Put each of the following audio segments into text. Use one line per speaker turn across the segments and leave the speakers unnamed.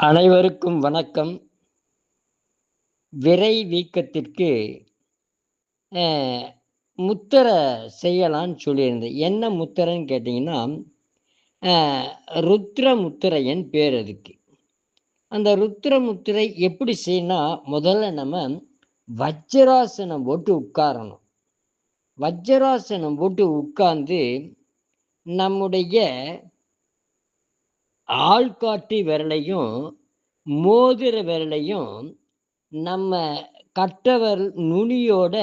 அனைவருக்கும் வணக்கம். விரை வீக்கத்திற்கு முத்திரை செய்யலான்னு சொல்லியிருந்தேன். என்ன முத்திரைன்னு கேட்டிங்கன்னா, ருத்ர முத்திரைன்னு பேர் அதுக்கு. அந்த ருத்ர முத்திரை எப்படி செய்யணும்னா, முதல்ல நம்ம வஜ்ராசனம் போட்டு உட்காரணும். வஜ்ராசனம் போட்டு உட்கார்ந்து நம்முடைய ஆள்காட்டி விரலையும், மோதிர விரலையும் நம்ம கட்டவர் நுனியோட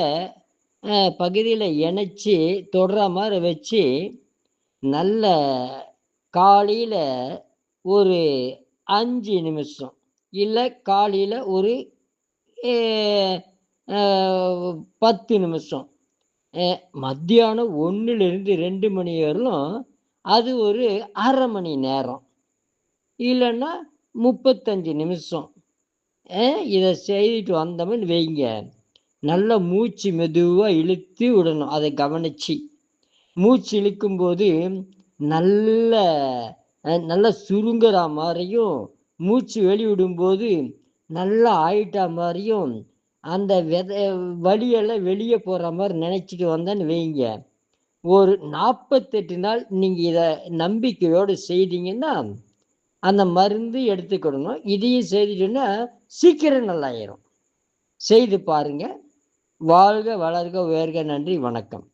பகுதியில் இணைச்சி தொடுற மாதிரி வச்சு, நல்ல காலையில் ஒரு 5 நிமிஷம், இல்லை காலையில் ஒரு 10 நிமிஷம், மத்தியானம் 1லிருந்து 2 மணி வரலும் அது ஒரு அரை மணி நேரம், இல்லைன்னா 35 நிமிஷம் இதை செய்துட்டு வந்தோம்னு வைங்க. நல்ல மூச்சு மெதுவாக இழுத்து விடணும். அதை கவனிச்சு மூச்சு இழுக்கும்போது நல்ல நல்லா சுருங்குற மாதிரியும், மூச்சு வெளிவிடும்போது நல்லா ஆயிட்டா மாதிரியும், அந்த வலியெல்லாம் வெளியே போகிற மாதிரி நினச்சிட்டு வந்தேன்னு வைங்க. ஒரு 48 நாள் நீங்கள் இதை நம்பிக்கையோடு செய்தீங்கன்னா அந்த மருந்து எடுத்துக்கிடணும். இதையும் செய்துட்டோன்னா சீக்கிரம் நல்லாயிரும். செய்து பாருங்க. வாழ்க வளர்க உயர்க. நன்றி, வணக்கம்.